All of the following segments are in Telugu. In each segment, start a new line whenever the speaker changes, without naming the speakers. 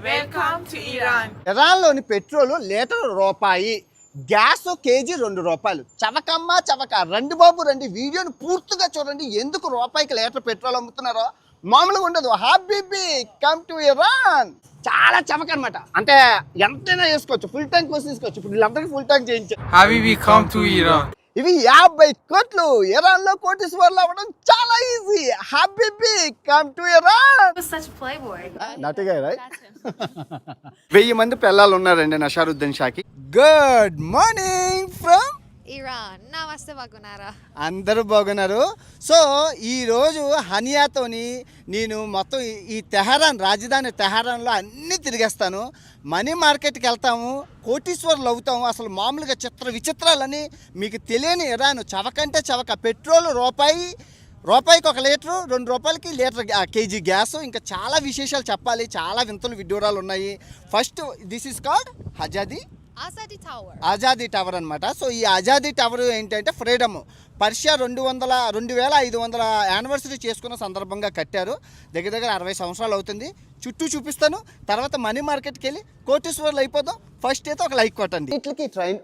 Welcome to Iran.
ఇరాన్లోని పెట్రోలు లీటర్ రూపాయి, గ్యాస్ కేజీ ₹2. చవక రండి బాబు రండి, వీడియోని పూర్తిగా చూడండి. ఎందుకు రూపాయికి లీటర్ పెట్రోల్ అమ్ముతున్నారో మామూలుగా ఉండదు. Habibi come to Iran. చాలా చవక అనమాట. అంటే ఎంతైనా వేసుకోవచ్చు, ఫుల్ ట్యాంక్ కోసం తీసుకోవచ్చు. ఇప్పుడు వీళ్ళందరికీ ఫుల్ ట్యాంక్ చేయించారు.
Habibi, come to Iran.
ఇవి 50 కోట్లు. ఇరాన్ లో కోటీశ్వర్లు అవ్వడం చాలా ఈజీ. హబీబీ come to Iran.
was such a playboy.
నటుగా రైట్.
That's him.
1000 మంది పిల్లలు ఉన్నారండి నషారుద్దీన్ షాకి. Good morning from
Iran. Namaste Bagunara.
అందరూ బాగున్నారు. సో ఈరోజు హనియాతోని నేను మొత్తం ఈ తెహరాన్, రాజధాని తెహరాన్లో అన్నీ తిరిగేస్తాను. మనీ మార్కెట్కి వెళ్తాము, కోటీశ్వర్లు అవుతాము. అసలు మామూలుగా విచిత్రాలని మీకు తెలియని ఇరాన్. చవకంటే చవక. పెట్రోల్ రూపాయికి ఒక లీటరు, ₹2 లీటర్ కేజీ గ్యాస్. ఇంకా చాలా విశేషాలు చెప్పాలి, చాలా వింతలు విడ్డూరాలు ఉన్నాయి. First this is called Azadi tower అనమాట. సో ఈ ఆజాదీ టవర్ ఏంటంటే ఫ్రీడమ్. పర్షియా 2500 యానివర్సరీ చేసుకున్న సందర్భంగా కట్టారు. దగ్గర 60 సంవత్సరాలు అవుతుంది. చుట్టూ చూపిస్తాను. తర్వాత మనీ మార్కెట్కి వెళ్ళి కోటీశ్వర్లు అయిపోదాం. ఫస్ట్ అయితే ఒక లైక్ కొట్టండి. వీటికి train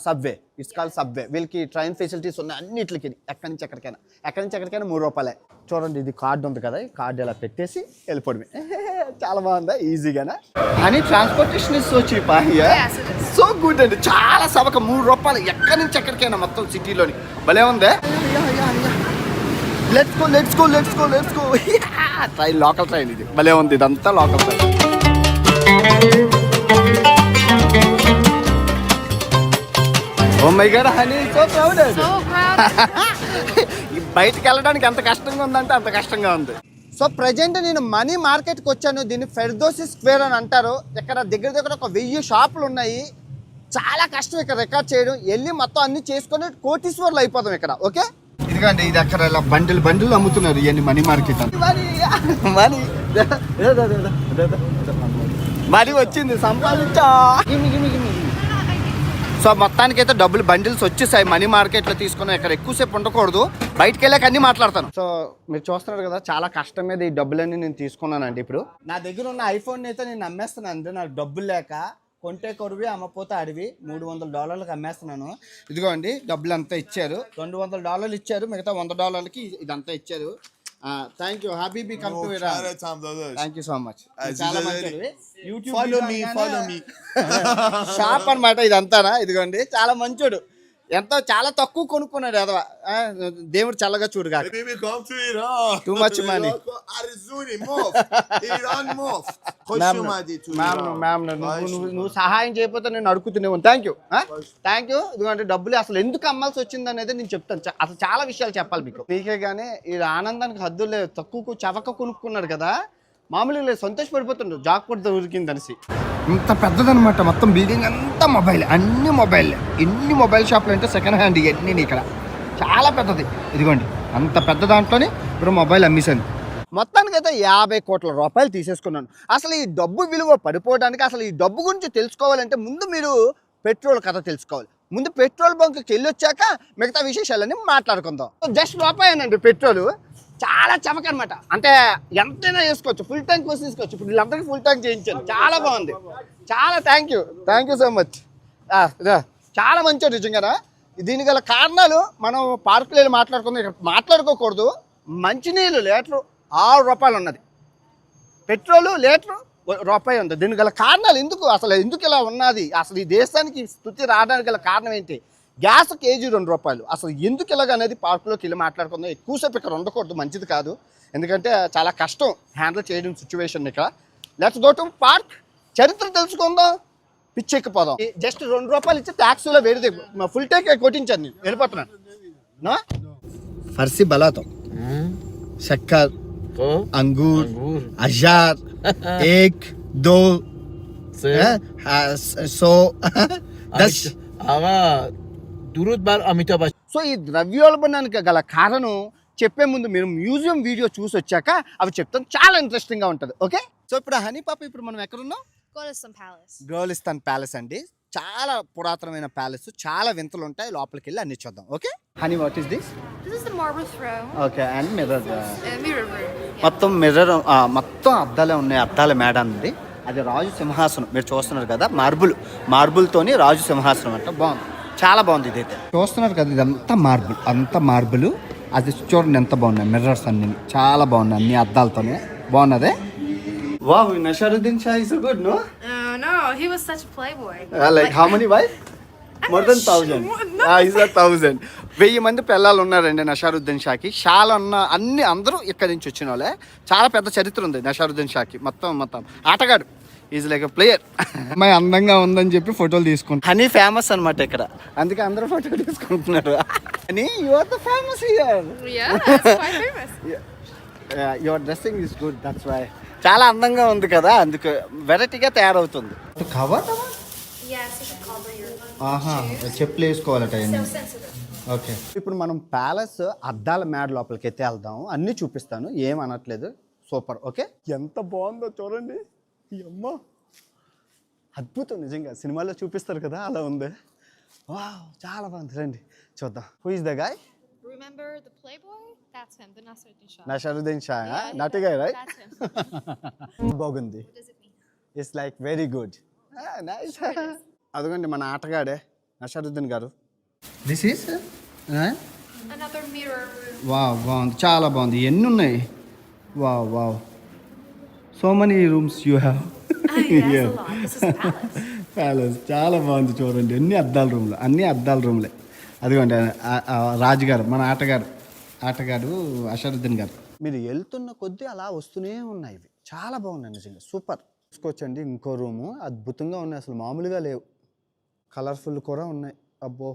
subway, it's call subway. వీళ్ళకి ట్రైన్ ఫెసిలిటీస్ ఉన్నాయి అన్నిటికి. ఎక్కడి నుంచి ఎక్కడికైనా ₹3. చూడండి, ఇది కార్డు ఉంది కదా, ఈ కార్డు ఇలా పెట్టేసి వెళ్ళిపోవడమే. చాలా బాగుందా, ఈజీగానా? అని transportation is so cheap.
Yes, it is.
So good అండి, చాలా సవక. ₹3 ఎక్కడి నుంచి ఎక్కడికైనా మొత్తం సిటీలోని. భలే ఉందే. Let's go. Train, local train ఇది. భలే ఉంది, ఇదంతా local train. Oh my god honey, so crowded.
So crowded.
బయటికి వెళ్ళడానికి ఎంత కష్టంగా ఉందంటే అంత కష్టంగా ఉంది. సో ప్రజెంట్ నేను మనీ మార్కెట్కి వచ్చాను. దీన్ని ఫెర్దోసి స్క్వేర్ అని అంటారు. ఇక్కడ దగ్గర ఒక 1000 షాపులు ఉన్నాయి. చాలా కష్టం ఇక్కడ రికార్డ్ చేయడం. వెళ్ళి మొత్తం అన్ని చేసుకొని కోటీశ్వర్లు అయిపోతాం ఇక్కడ. ఓకే, ఇదిగోండి, ఇది అక్కడ ఇలా బండిల్ అమ్ముతున్నారు. ఇవన్నీ మనీ మార్కెట్. మనీ వచ్చింది, సంపాదించా. సో మొత్తానికి అయితే డబ్బులు బండిల్స్ వచ్చేసాయి. మనీ మార్కెట్లో తీసుకున్నాం. ఇక్కడ ఎక్కువసేపు ఉండకూడదు, బయటకు వెళ్ళాక అన్ని మాట్లాడతాను. సో మీరు చూస్తున్నారు కదా, చాలా కష్టం మీద ఈ డబ్బులన్నీ నేను తీసుకున్నానండి. ఇప్పుడు నా దగ్గర ఉన్న ఐఫోన్ అయితే నేను అమ్మేస్తున్నాను. అంటే నాకు డబ్బులు లేక కొంటే కొరువి అమ్మపోతే అడివి $300 అమ్మేస్తున్నాను. ఇదిగోండి, డబ్బులు అంతా ఇచ్చారు. $200 ఇచ్చారు, మిగతా $100కి ఇదంతా ఇచ్చారు. Thank you habibi, come to Iran. Thank you so much. చాలా మంచి
Follow me.
షాప్ అన్నమాట ఇదంతానా. ఇదిగోండి, చాలా మంచోడు. చాలా తక్కువ కొనుక్కున్నాడు అదవా. దేవుడు చల్లగా చూడుగా.
Habibi, come to Iran.
Too much money.
Arzuni, move. Iran, move.
నువ్వు సహాయం చేయకపోతే నేను అడుగుతున్నాను. Thank you. ఇదిగోండి, డబ్బులు అసలు ఎందుకు అమ్మాల్సి వచ్చింది అనేది నేను చెప్తాను. అసలు చాలా విషయాలు చెప్పాలి మీకు. మీకే కానీ ఈ ఆనందానికి హద్దులు లేదు. తక్కువ చవక కొనుక్కున్నాడు కదా, మామూలుగా లేదు, సంతోషపడిపోతుండ్రు. జాక్పట్ దొరికిందనేసి. ఇంత పెద్దదనమాట మొత్తం బిల్డింగ్ అంతా మొబైల్, అన్ని మొబైల్. ఎన్ని మొబైల్ షాపులు అంటే సెకండ్ హ్యాండ్ ఇవన్నీ ఇక్కడ. చాలా పెద్దది. ఇదిగోండి, అంత పెద్ద దాంట్లోనే ఇప్పుడు మొబైల్ అమ్మేశాను. మొత్తానికి అయితే ₹50 కోట్ల తీసేసుకున్నాను. అసలు ఈ డబ్బు విలువ పడిపోవడానికి, అసలు ఈ డబ్బు గురించి తెలుసుకోవాలంటే ముందు మీరు పెట్రోల్ కథ తెలుసుకోవాలి. ముందు పెట్రోల్ బంక్కి వెళ్ళి వచ్చాక మిగతా విశేషాలన్నీ మాట్లాడుకుందాం. Just ₹1 petrol. చాలా చవక అనమాట. అంటే ఎంతైనా వేసుకోవచ్చు, ఫుల్ ట్యాంక్ కోసం తీసుకోవచ్చు. ఇప్పుడు వీళ్ళందరికీ ఫుల్ ట్యాంక్ చేయించాను. చాలా బాగుంది. చాలా థ్యాంక్ యూ సో మచ్. చాలా మంచిది నిజంగా. దీని గల కారణాలు మనం పార్కులో వెళ్ళి మాట్లాడుకుందాం. ఇక్కడ మాట్లాడుకోకూడదు. మంచినీళ్ళు లీటరు ₹6 ఉన్నది, పెట్రోలు లీటరు ₹1 ఉంది. దీని గల కారణాలు ఎందుకు ఇలా ఉన్నది, అసలు ఈ దేశానికి స్థితి రావడానికి గల కారణం ఏంటి, గ్యాస్ కేజీ ₹2. అసలు ఎందుకు ఇలాగనేది పార్కులోకి వెళ్ళి మాట్లాడుకుందాం. ఎక్కువసేపు ఇక్కడ ఉండకూడదు, మంచిది కాదు. ఎందుకంటే చాలా కష్టం హ్యాండిల్ చేయడం సిచ్యువేషన్ ఇక్కడ. Let's go to park. చరిత్ర తెలుసుకుందాం, పిచ్చెక్కిపోదాం. జస్ట్ ₹2 ఇచ్చి ట్యాక్సీలో వేడితే ఫుల్ ట్యాంక్ కొట్టించాను. నేను వెళ్ళిపోతున్నాను. ఫర్సీ బలాతో शक्कर, अंगूर, अजार, 1, 2, 100, 10.
दुरूद बार अमिताभ बच्चन.
సో ఈ ద్రవ్యోల్బణానికి గల కారణం చెప్పే ముందు మీరు మ్యూజియం వీడియో చూసి వచ్చాక అవి చెప్తాను. చాలా ఇంట్రెస్టింగ్గా ఉంటుంది. ఓకే, సో ఇప్పుడు హనీ పాప, ఇప్పుడు మనం ఎక్కడున్నాం? గోలిస్తాన్ ప్యాలెస్ అండి. చాలా పురాతనమైన ప్యాలెస్. చాలా వింతలు ఉంటాయి. లోపలికి వెళ్ళి అన్ని చూద్దాం. Okay honey, what is this?
This is the marble throne.
Okay, and mirror.
Mirror room. Yeah.
మొత్తం మిర్రర్, మొత్తం అద్దాలే ఉన్నాయి. అద్దాల మేడ ఉంది. అది రాజు సింహాసనం మీరు చూస్తున్నారు కదా, మార్బుల్తోని రాజు సింహాసనం అంట. బాగుంది, చాలా బాగుంది. ఇదైతే చూస్తున్నారు కదా, ఇదంతా మార్బుల్, అంతా మార్బుల్. అది చూడండి ఎంత బాగున్నాయి, మిర్రర్స్ అన్ని చాలా బాగున్నాయి, అన్ని అద్దాలతోనే బాగున్నదే. Wow, Nasruddin Shah is good no?
No, he was such a playboy.
Like how many wives? More than 1,000. He's a 1,000. 1000 మంది పిల్లలు ఉన్నారండి నషరుద్దీన్ షాకి. షాలు ఉన్న అందరూ ఇక్కడి నుంచి వచ్చిన వాళ్ళే. చాలా పెద్ద చరిత్ర ఉంది నషరుద్దీన్ షాకి. మొత్తం ఆటగాడు, ఈజ్ లైక్ ఎ ప్లేయర్. అమ్మాయి అందంగా ఉందని చెప్పి ఫోటోలు తీసుకుంటారు. హనీ ఫేమస్ అనమాట ఇక్కడ, అందుకే అందరూ ఫోటో తీసుకుంటున్నారు. Honey, you are the famous here.
Yeah, that's quite famous.
Your dressing is good, that's why. చాలా అందంగా ఉంది కదా, అందుకు వెరైటీగా తయారవుతుంది. Cover
Yes, you should cover your
ఆహా, చెప్పులు వేసుకోవాలట.
sensitive.
ఓకే, ఇప్పుడు మనం ప్యాలెస్ అద్దాల మేడ లోపలికి అయితే వెళ్దాం, అన్నీ చూపిస్తాను, ఏం అనట్లేదు. సూపర్. ఓకే, ఎంత బాగుందో చూడండి. ఈ అమ్మ అద్భుతం, నిజంగా సినిమాలో చూపిస్తారు కదా అలా ఉంది. వావ్, చాలా బాగుంది. రండి చూద్దాం. Who is the guy?
Remember the playboy? That's him, the Nasruddin Shah.
Nasruddin Shah,
Yeah,
naughty guy, right?
That's him.
బాగుంది.
What does it mean?
It's like very good. Nice. అదిగోండి మన ఆటగాడే నషరుద్దీన్ గారు. This is
Another mirror room.
Wow, బాగుంది, చాలా బాగుంది. ఎన్ని ఉన్నాయి? Wow, so many rooms you have.
That's a lot. This is a palace.
Palace చాలా బాగుంది చూడండి, అన్ని అద్దాల రూమ్లే. అదిగోండి రాజుగారు, మన ఆటగాడు అషరుద్దీన్ గారు. మీరు వెళ్తున్న కొద్దీ అలా వస్తూనే ఉన్నాయి. ఇవి చాలా బాగున్నాయి నిజంగా, సూపర్. చూసుకోవచ్చండి, ఇంకో రూము అద్భుతంగా ఉన్నాయి, అసలు మామూలుగా లేవు. కలర్ఫుల్ కూడా ఉన్నాయి. అబ్బో,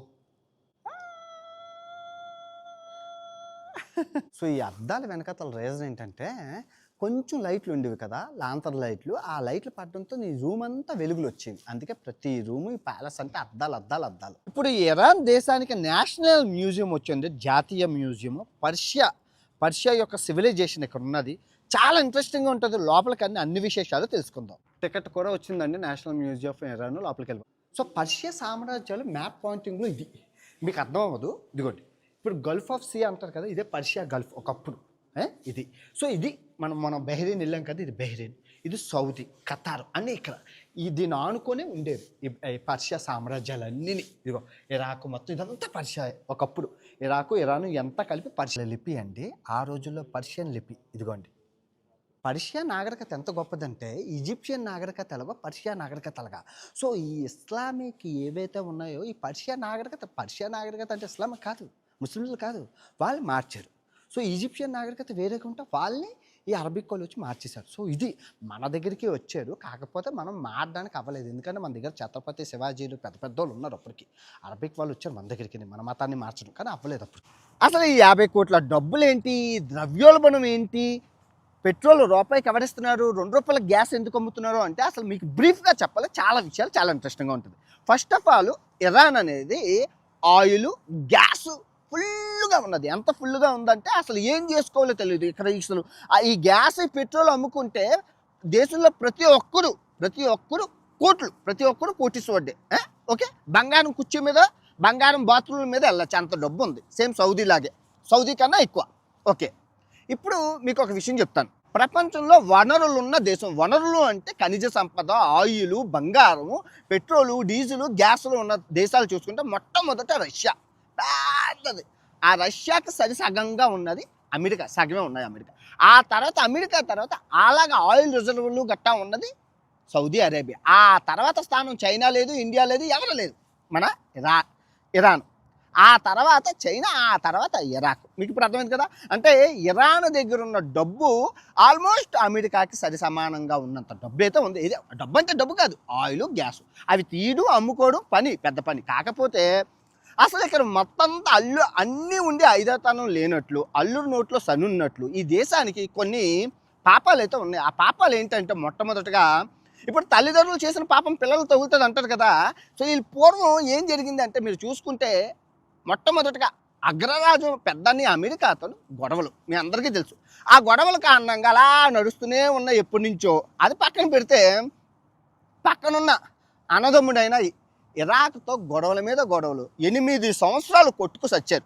సో ఈ అద్దాల వెనకాతల రీజన్ ఏంటంటే, కొంచెం లైట్లు ఉండేవి కదా, లాంతర్ లైట్లు. ఆ లైట్లు పడడంతో నీ రూమ్ అంతా వెలుగులు వచ్చేవి. అందుకే ప్రతి రూము ఈ ప్యాలెస్ అంటే అద్దాలు. ఇప్పుడు ఇరాన్ దేశానికి నేషనల్ మ్యూజియం వచ్చింది, జాతీయ మ్యూజియం. పర్షియా యొక్క సివిలైజేషన్ ఇక్కడ ఉన్నది. చాలా ఇంట్రెస్టింగ్గా ఉంటుంది. లోపలికి అన్ని విశేషాలు తెలుసుకుందాం. టికెట్ కూడా వచ్చిందండి, నేషనల్ మ్యూజియం ఆఫ్ ఇరాన్. లోపలికి వెళ్ళాం. సో పర్షియా సామ్రాజ్యాలు మ్యాప్ పాయింటింగ్లో ఇది మీకు అర్థం అవ్వదు. ఇదిగోండి, ఇప్పుడు గల్ఫ్ ఆఫ్ సీ అంటారు కదా, ఇదే పర్షియా గల్ఫ్ ఒకప్పుడు. ఇది సో ఇది మనం బెహ్రెయిన్ వెళ్ళాం కదా, ఇది బెహ్రెయిన్, ఇది సౌదీ, ఖతార్ అన్నీ ఇక్కడ దీన్ని ఆనుకొని ఉండేవి ఈ పర్షియా సామ్రాజ్యాలన్నీ. ఇదిగో ఇరాక్ మొత్తం ఇదంతా పర్షియా ఒకప్పుడు. ఇరాను ఎంత కలిపి పర్షియా లిపి అండి, ఆ రోజుల్లో పర్షియన్ లిపి. ఇదిగోండి, పర్షియా నాగరికత ఎంత గొప్పదంటే ఈజిప్షియన్ నాగరికత ఎలాగో పర్షియా నాగరికత అలాగా. సో ఈ ఇస్లామిక్ ఏవైతే ఉన్నాయో ఈ పర్షియా నాగరికత అంటే ఇస్లామిక్ కాదు, ముస్లింలు కాదు, వాళ్ళు మార్చారు. సో ఈజిప్షియన్ నాగరికత వేరేగా ఉంటే వాళ్ళని ఈ అరబిక్ వాళ్ళు వచ్చి మార్చేశారు. సో ఇది మన దగ్గరికి వచ్చారు, కాకపోతే మనం మారడానికి అవ్వలేదు. ఎందుకంటే మన దగ్గర ఛత్రపతి శివాజీలు పెద్ద వాళ్ళు ఉన్నారు. అప్పటికి అరబిక్ వాళ్ళు వచ్చారు మన దగ్గరికి, మన మతాన్ని మార్చడం, కానీ అవ్వలేదు అప్పుడు. అసలు ఈ 50 కోట్ల డబ్బులు ఏంటి, ద్రవ్యోల్బణం ఏంటి, పెట్రోల్ రూపాయికి ఎవరిస్తున్నారు, 2 రూపాయల గ్యాస్ ఎందుకు అమ్ముతున్నారు అంటే అసలు మీకు బ్రీఫ్గా చెప్పాలి. చాలా విషయాలు చాలా ఇంట్రెస్టింగ్గా ఉంటుంది. ఫస్ట్ ఆఫ్ ఆల్, ఇరాన్ అనేది ఆయిల్, గ్యాస్ ఫుల్గా ఉన్నది. ఎంత ఫుల్గా ఉందంటే అసలు ఏం చేసుకోవాలో తెలియదు. ఇక్కడ అసలు ఈ గ్యాస్, పెట్రోల్ అమ్ముకుంటే దేశంలో ప్రతి ఒక్కరు కోటీశ్వరుడే. ఓకే, బంగారం కుర్చీ మీద, బంగారం బాత్రూమ్ మీద వెళ్ళచ్చు, అంత డబ్బు ఉంది. సేమ్ సౌదీ కన్నా ఎక్కువ. ఓకే, ఇప్పుడు మీకు ఒక విషయం చెప్తాను. ప్రపంచంలో వనరులు ఉన్న దేశం, వనరులు అంటే ఖనిజ సంపద, ఆయిల్, బంగారము, పెట్రోలు, డీజిల్, గ్యాసులు ఉన్న దేశాలు చూసుకుంటే మొట్టమొదట రష్యా పెద్దది. ఆ రష్యాకి సగంగా ఉన్నది అమెరికా, సగమే ఉన్నది అమెరికా. ఆ తర్వాత అమెరికా తర్వాత అలాగా ఆయిల్ రిజర్వులు గట్టా ఉన్నది సౌదీ అరేబియా. ఆ తర్వాత స్థానం చైనా లేదు, ఇండియా లేదు, ఎవరు లేదు, మన ఇరాన్. ఆ తర్వాత చైనా, ఆ తర్వాత ఇరాక్. మీకు ఇప్పుడు అర్థమైంది కదా. అంటే ఇరాన్ దగ్గర ఉన్న డబ్బు ఆల్మోస్ట్ అమెరికాకి సమానంగా ఉన్నంత డబ్బు అయితే ఉంది. ఇది డబ్బు అంటే డబ్బు కాదు, ఆయిల్, గ్యాస్, అవి తీయడం, అమ్ముకోవడం పెద్ద పని. కాకపోతే అసలు ఇక్కడ మొత్తం అన్నీ ఉండి ఐదతనం లేనట్లు, అల్లుడు నోట్లో సనున్నట్లు ఈ దేశానికి కొన్ని పాపాలు అయితే ఉన్నాయి. ఆ పాపాలు ఏంటంటే, మొట్టమొదటిగా ఇప్పుడు తల్లిదండ్రులు చేసిన పాపం పిల్లలు తగులుతుంది అంటారు కదా. సో ఈ పూర్వం ఏం జరిగింది అంటే, మీరు చూసుకుంటే మొట్టమొదటిగా అగ్రరాజు పెద్దని అమెరికాతో గొడవలు మీ అందరికీ తెలుసు. ఆ గొడవల కారణంగా అలా నడుస్తూనే ఉన్న ఎప్పటి నుంచో. అది పక్కన పెడితే, పక్కనున్న అన్నదమ్ముడైన ఇరాక్తో గొడవల మీద గొడవలు, 8 సంవత్సరాలు కొట్టుకు సచ్చారు,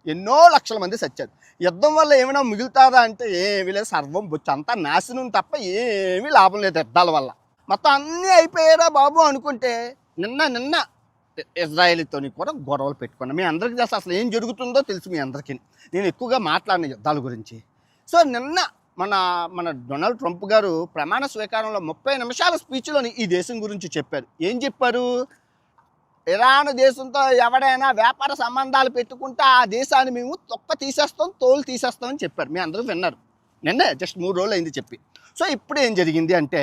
ఎన్నో లక్షల మంది సచ్చారు. యుద్ధం వల్ల ఏమైనా మిగులుతుందా అంటే ఏమీ లేదు, సర్వం బొచ్చు అంతా నాశనం తప్ప ఏమీ లాభం లేదు యుద్ధాల వల్ల. మొత్తం అన్నీ అయిపోయారా బాబు అనుకుంటే నిన్న ఇజ్రాయేలీతో కూడా గొడవలు పెట్టుకున్నాం. మీ అందరికీ తెలుసు అసలు ఏం జరుగుతుందో తెలుసు మీ అందరికీ. నేను ఎక్కువగా మాట్లాడిన యుద్ధాల గురించి. సో నిన్న మన డొనాల్డ్ ట్రంప్ గారు ప్రమాణ స్వీకారంలో 30 నిమిషాల స్పీచ్లోని ఈ దేశం గురించి చెప్పారు. ఏం చెప్పారు? ఇరాన్ దేశంతో ఎవడైనా వ్యాపార సంబంధాలు పెట్టుకుంటే ఆ దేశాన్ని మేము తోలు తీసేస్తాం అని చెప్పారు. మీ అందరూ విన్నారు. నిన్నే జస్ట్ 3 రోజులు అయింది చెప్పి. సో ఇప్పుడు ఏం జరిగింది అంటే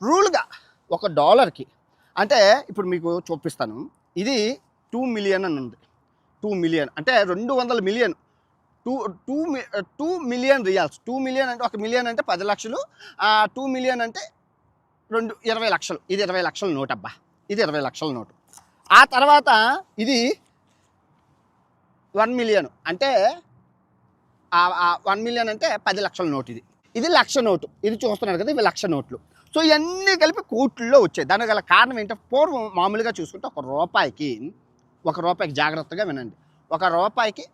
రూల్గా $1 అంటే ఇప్పుడు మీకు చూపిస్తాను. ఇది 2 మిలియన్ అని ఉంది. 2 మిలియన్ అంటే 200 మిలియన్. 2 million riyals. 2 మిలియన్ అంటే 1 మిలియన్ అంటే 10 లక్షలు. 2 మిలియన్ అంటే 20 లక్షలు. ఇది 20 లక్షల నోట్ అబ్బా. ఇది 20 లక్షల నోటు. ఆ తర్వాత ఇది 1 మిలియన్ అంటే 1 మిలియన్ అంటే 10 లక్షల నోటు. ఇది లక్ష నోటు. ఇది చూస్తున్నారు కదా, ఇవి లక్ష నోట్లు. సో ఇవన్నీ కలిపి కోట్లలో వచ్చాయి. దానికి గల కారణం ఏంటంటే పూర్వం మామూలుగా చూసుకుంటే ఒక రూపాయికి జాగ్రత్తగా వినండి, $1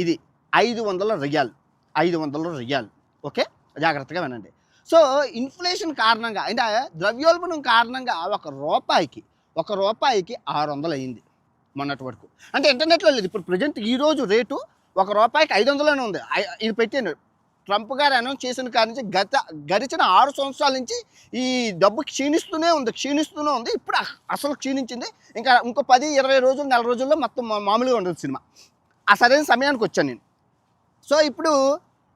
ఇది 500 రియాల్. 500 రియాల్. ఓకే, జాగ్రత్తగా వినండి. సో ఇన్ఫ్లేషన్ కారణంగా అంటే ద్రవ్యోల్బణం కారణంగా $1 600 అయింది మొన్నటి వరకు. అంటే ఇంటర్నెట్లో లేదు. ఇప్పుడు ప్రజెంట్ ఈరోజు రేటు $1 500 ఉంది. ఇది పెట్టాను. ట్రంప్ గారు అనౌన్స్ చేసిన కాడి నుంచి గడిచిన 6 సంవత్సరాల నుంచి ఈ డబ్బు క్షీణిస్తూనే ఉంది. ఇప్పుడు అసలు క్షీణించింది. ఇంకో 10-20 రోజులు, నెల రోజుల్లో మొత్తం మామూలుగా ఉండదు సినిమా. ఆ సరైన సమయానికి వచ్చాను నేను. సో ఇప్పుడు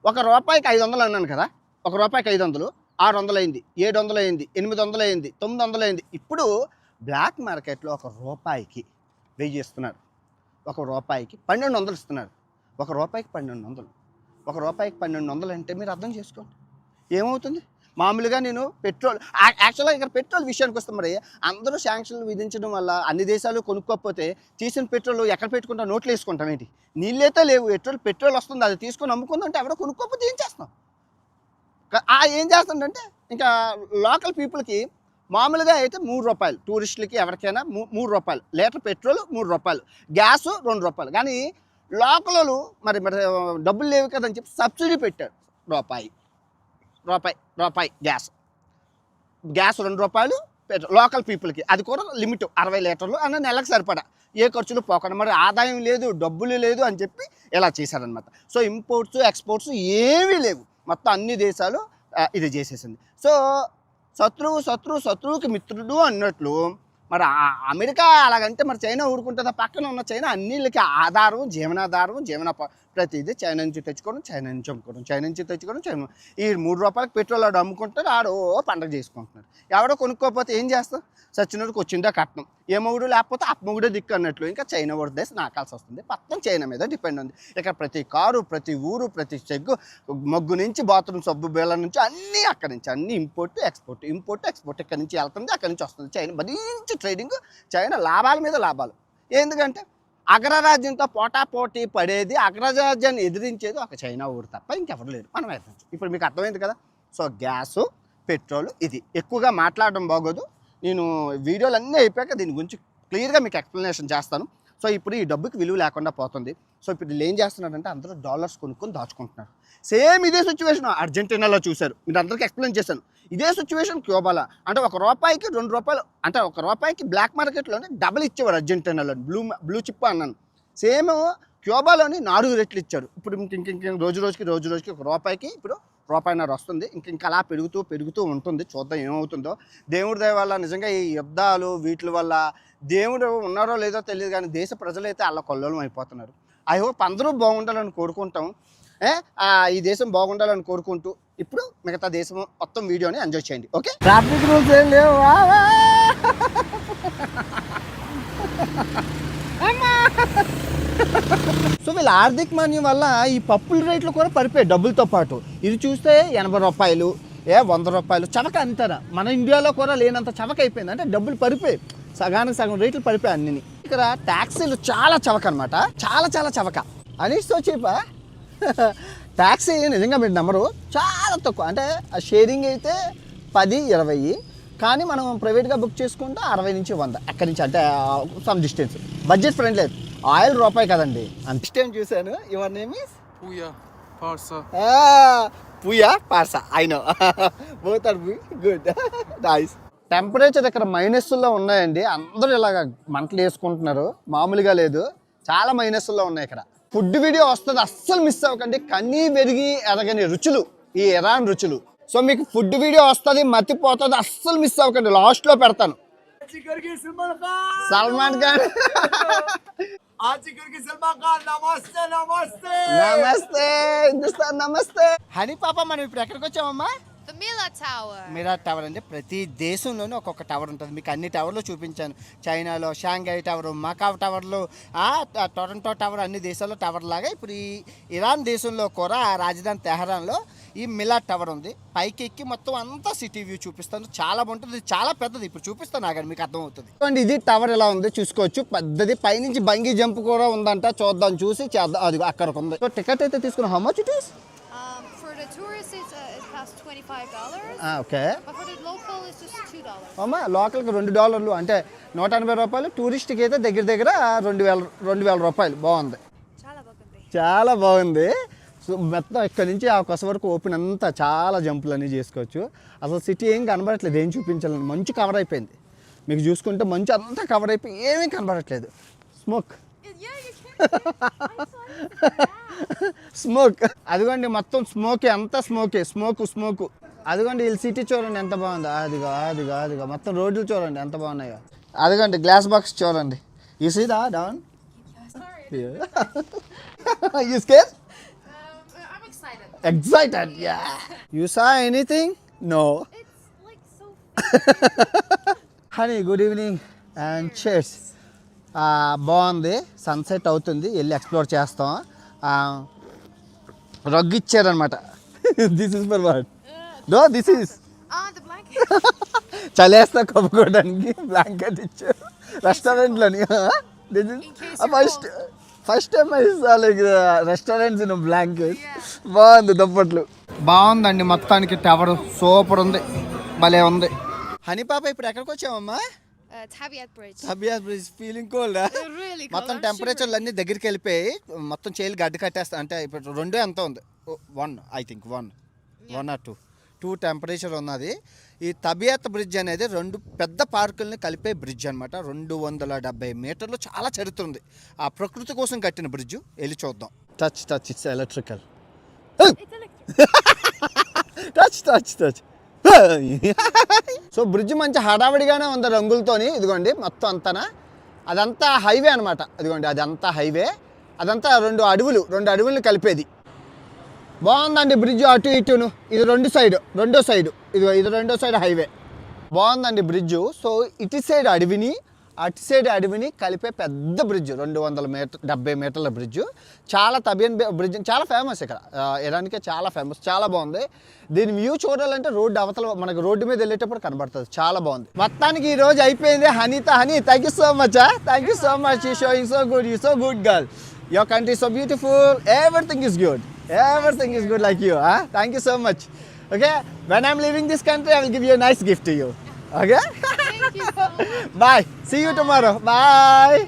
$1 500 అన్నాను కదా, $1 500 600 అయింది, 700 అయింది, 800 అయింది, 900 అయింది. ఇప్పుడు బ్లాక్ మార్కెట్లో $1 1000 ఇస్తున్నారు. $1 1200 ఇస్తున్నారు. $1 1200. $1 1200 అంటే మీరు అర్థం చేసుకోండి ఏమవుతుంది. మామూలుగా నేను పెట్రోల్ యాక్చువల్గా ఇక్కడ పెట్రోల్ విషయానికి వస్తాం. మరి అందరూ శాంక్షన్లు విధించడం వల్ల అన్ని దేశాలు కొనుక్కోకపోతే తీసిన పెట్రోల్ ఎక్కడ పెట్టుకుంటాం? నోట్లు వేసుకుంటాం. ఏంటి, నీళ్ళైతే లేవు, పెట్రోల్ వస్తుంది, అది తీసుకొని అమ్ముకుందంటే ఎవడో కొనుక్కోకపోతే ఏం చేస్తాం? ఏం చేస్తుందంటే ఇంకా లోకల్ పీపుల్కి మామూలుగా అయితే $3, టూరిస్టులకి ఎవరికైనా $3, లీటర్ పెట్రోల్ $3, గ్యాస్ $2. కానీ లోకల్ మరి డబ్బులు లేవు కదని చెప్పి సబ్సిడీ పెట్టారు. రూపాయి గ్యాస్ $2 పెట్రోల్ లోకల్ పీపుల్కి. అది కూడా లిమిట్ 60 లీటర్లు అన్న నెలకు సరిపడా, ఏ ఖర్చులు పోకుండా. మరి ఆదాయం లేదు, డబ్బులు లేదు అని చెప్పి ఇలా చేశారనమాట. సో ఇంపోర్ట్స్ ఎక్స్పోర్ట్స్ ఏమీ లేవు. మొత్తం అన్ని దేశాలు ఇది చేసేసింది. సో శత్రువుకి మిత్రుడు అన్నట్లు మరి అమెరికా అలాగంటే మరి చైనా ఊరుకుంటుందా? పక్కన ఉన్న చైనా అన్నిళ్ళకి ఆధారం, జీవన ప్రతిదీ చైనా నుంచి తెచ్చుకోవడం, చైనా నుంచి అమ్ముకోవడం, చైనా ఈ $3 పెట్రోల్ ఆడు అమ్ముకుంటారు, ఆడు పండగ చేసుకుంటున్నారు. ఎవడో కొనుక్కోకపోతే ఏం చేస్తాం? సచ్చినోడికి వచ్చిందా కట్నం, ఏ మొగుడు లేకపోతే అప్పమొగుడే దిక్కు అన్నట్లు ఇంకా చైనా వరదేసి నాకాల్సి వస్తుంది. మొత్తం చైనా మీద డిపెండ్ ఉంది. ఇక్కడ ప్రతి కారు, ప్రతి ఊరు, ప్రతి చెగ్గు, మొగ్గు నుంచి బాత్రూమ్ సబ్బు బేళ్ళ నుంచి అన్నీ అక్కడి నుంచి అన్నీ ఇంపోర్ట్ ఎక్స్పోర్ట్ ఇక్కడ నుంచి వెళ్తుంది, అక్కడి నుంచి వస్తుంది. చైనా మంచి ట్రేడింగ్, చైనా లాభాల మీద లాభాలు. ఎందుకంటే అగ్రరాజ్యంతో పోటాపోటీ పడేది, అగ్రరాజ్యాన్ని ఎదిరించేది ఒక చైనా ఊరు తప్ప ఇంకెవరు లేరు. మనం అర్థం ఇప్పుడు మీకు అర్థమైంది కదా. సో గ్యాసు, పెట్రోల్ ఇది ఎక్కువగా మాట్లాడడం బాగోదు. నేను వీడియోలు అన్నీ అయిపోయాక దీని గురించి క్లియర్గా మీకు ఎక్స్ప్లెనేషన్ చేస్తాను. సో ఇప్పుడు ఈ డబ్బుకి విలువ లేకుండా పోతుంది. సో ఇప్పుడు వీళ్ళు ఏం చేస్తున్నారంటే అందరూ డాలర్స్ కొనుక్కొని దాచుకుంటున్నారు. సేమ్ ఇదే సిచ్యువేషన్ అర్జెంటీనాలో చూశారు. మీరు అందరికీ ఎక్స్ప్లెయిన్ చేశాను. ఇదే సిచ్యువేషన్ క్యూబాలో. అంటే $1 2 అంటే $1 బ్లాక్ మార్కెట్లోనే డబుల్ ఇచ్చేవారు అర్జెంటీనాలో. బ్లూ చిప్ అన్నాను. సేమ్ క్యూబాలోని 4 రెట్లు ఇచ్చారు. ఇప్పుడు ఇంక రోజు రోజుకి $1 ఇప్పుడు $1.5 వస్తుంది. ఇంకా అలా పెరుగుతూ ఉంటుంది. చూద్దాం ఏమవుతుందో. దేవుడి దయ వల్ల నిజంగా ఈ యుద్ధాలు వీటి వల్ల దేవుడు ఉన్నారో లేదో తెలియదు, కానీ దేశ ప్రజలైతే అలా కొల్లోలం అయిపోతున్నారు. ఐ హోప్ అందరూ బాగుండాలని కోరుకుంటాం. ఈ దేశం బాగుండాలని కోరుకుంటూ ఇప్పుడు మిగతా దేశం మొత్తం వీడియోని ఎంజాయ్ చేయండి. ఓకే, ట్రాఫిక్ రూల్స్ ఏం లేవు. సో వీళ్ళ ఆర్థిక మాన్యం వల్ల ఈ పప్పుల రేట్లు కూడా పడిపోయాయి డబ్బులతో పాటు. ఇది చూస్తే $80, $100 చవక అంటారా? మన ఇండియాలో కూడా లేనంత చవక అయిపోయింది. అంటే డబ్బులు పడిపోయాయి, సగానికి సగం రేట్లు పడిపోయాయి అన్ని. ఇక్కడ ట్యాక్సీలు చాలా చవక అనమాట, చాలా చవక. అనిస్తో చీప ట్యాక్సీ నిజంగా మీరు నమ్మరు, చాలా తక్కువ. అంటే ఆ షేరింగ్ అయితే 10-20, కానీ మనం ప్రైవేట్గా బుక్ చేసుకుంటే 60 నుంచి 100 ఎక్కడి నుంచి అంటే సమ్ డిస్టెన్స్. బడ్జెట్ ఫ్రెండ్లీ లేదు. ఆయిల్ $1 కదండి. అంత టైం చూశాను. Your name is
Puya, Parsa.
Puya Parsa I know both are good nice. Temperature ఇక్కడ మైనస్లో ఉన్నాయండి. అందరూ ఇలాగ మంటలు వేసుకుంటున్నారు, మామూలుగా లేదు, చాలా మైనస్లో ఉన్నాయి ఇక్కడ. ఫుడ్ వీడియో వస్తుంది, అస్సలు మిస్ అవ్వకండి. కన్నీ పెరిగి ఎరగని రుచులు ఈ ఇరాన్ రుచులు. సో మీకు ఫుడ్ వీడియో వస్తుంది, మర్చిపోతుంది, అస్సలు మిస్ అవ్వకండి. లాస్ట్లో పెడతాను. సల్మాన్ ఖాన్
నమస్తే నమస్తే
నమస్తే హిందుస్థాన్ నమస్తే. హనీ పాప మనం ఇప్పుడు ఎక్కడికి వచ్చామమ్మా?
The Mila Tower.
మిరాట్ టవర్ అంటే ప్రతి దేశంలోనూ ఒక్కొక్క టవర్ ఉంటుంది. మీకు అన్ని టవర్లు చూపించాను. చైనాలో షాంఘై టవర్, మకావ్ టవర్లు, టొరంటో టవర్, అన్ని దేశాల్లో టవర్ లాగా ఇప్పుడు ఈ ఇరాన్ దేశంలో కూడా రాజధాని తెహరాన్లో ఈ మిలాట్ టవర్ ఉంది. పైకి ఎక్కి మొత్తం అంతా సిటీ వ్యూ చూపిస్తాను. చాలా బాగుంటుంది, చాలా పెద్దది. ఇప్పుడు చూపిస్తాను ఆగండి, మీకు అర్థమవుతుంది. అండ్ ఇది టవర్ ఎలా ఉంది చూసుకోవచ్చు, పెద్దది. పైనుంచి బంగీ జంప్ కూడా ఉందంట, చూద్దాం, చూసి చేద్దాం. అది అక్కడికి ఉంది. సో టికెట్ అయితే తీసుకున్నాం. How much it is?
For the tourists, it costs $25.
Okay.
But for the local, it's just $2.
అమ్మా లోకల్కి $2 అంటే $180. టూరిస్ట్కి అయితే దగ్గర దగ్గర 2,000 రూపాయలు. బాగుంది, చాలా బాగుంది. సో మొత్తం ఇక్కడ నుంచి ఆ కొస వరకు ఓపెన్ అంతా చాలా జంపులు అన్నీ చేసుకోవచ్చు. అసలు సిటీ ఏం కనబడట్లేదు, ఏం చూపించాలని. మంచు కవర్ అయిపోయింది. మీకు చూసుకుంటే మంచు అంతా కవర్ అయిపోయి ఏమీ కనబడట్లేదు. స్మోక్ స్మోక్ అదిగోండి, మొత్తం స్మోకే, అంతా స్మోకే, స్మోక్. అదిగోండి వీళ్ళు సిటీ చూడండి ఎంత బాగుందో. అదిగో మొత్తం రోడ్లు చూడండి ఎంత బాగున్నాయో. అదిగోండి గ్లాస్ బాక్స్ చూడండి. You see the down. You scare?
I'm excited.
Excited, yeah. You saw anything? No.
It's like so.
Honey, good evening and cheers. బాగుంది, సన్సెట్ అవుతుంది, వెళ్ళి ఎక్స్ప్లోర్ చేస్తాం. రగ్గు ఇచ్చారనమాట. This is for what? No, this is
The blanket.
చలేస్తా కప్పుకోవడానికి బ్లాంకెట్ ఇచ్చారు రెస్టారెంట్లోని. First time I saw like restaurants in blanket. బాగుంది, దుప్పట్లు బాగుందండి. మొత్తానికి టవర్ సూపర్ ఉంది, భలే ఉంది. హనీ పాప ఇప్పుడు ఎక్కడికి వచ్చామమ్మా?
Tabiat Bridge.
Tabiat Bridge. Feeling cold?
Really cold.
మొత్తం టెంపరేచర్లు అన్నీ దగ్గరికి వెళ్ళిపోయి మొత్తం చేలు గడ్డ కట్టేస్తా. అంటే ఇప్పుడు 2 ఎంత ఉంది? 1 ఐ థింక్ 1 ఆర్ 2 టెంపరేచర్ ఉన్నది. ఈ తబియాత్ బ్రిడ్జ్ అనేది 2 పెద్ద పార్కుల్ని కలిపే బ్రిడ్జ్ అనమాట. 270 మీటర్లు, చాలా చరిత్ర ఉంది. ఆ ప్రకృతి కోసం కట్టిన బ్రిడ్జ్. వెళ్ళి చూద్దాం. Touch it's electrical. Touch so bridge మంచి హడావిడిగానే ఉంది రంగులతోని. ఇదిగోండి మొత్తం అంతానా, అదంతా హైవే అనమాట. ఇదిగోండి అదంతా హైవే, అదంతా 2 అడవులను కలిపేది. బాగుందండి బ్రిడ్జ్. అటు ఇటును ఇది రెండో సైడ్, ఇదిగో ఇది రెండో సైడ్ హైవే. బాగుందండి బ్రిడ్జ్. సో ఇటు సైడ్ అడవిని, అటు సైడ్ అడవిని కలిపే పెద్ద బ్రిడ్జ్. 270 మీటర్ల బ్రిడ్జ్. చాలా తబియన్ బ్రిడ్జ్, చాలా ఫేమస్ ఇక్కడ ఇరాన్కే, చాలా ఫేమస్, చాలా బాగుంది. దీని వ్యూ చూడాలంటే రోడ్డు అవతల మనకు రోడ్డు మీద వెళ్ళేటప్పుడు కనబడుతుంది. చాలా బాగుంది. మొత్తానికి ఈ రోజు అయిపోయింది. Honey, thank you so much. Thank you so much. You showing so good, you so good girl. Your country so beautiful. Everything is good like you. Thank you so much. Okay, when I'm leaving this country, I will give you a nice gift to you. Okay.
Thank you so much.
Bye. See you tomorrow. Bye.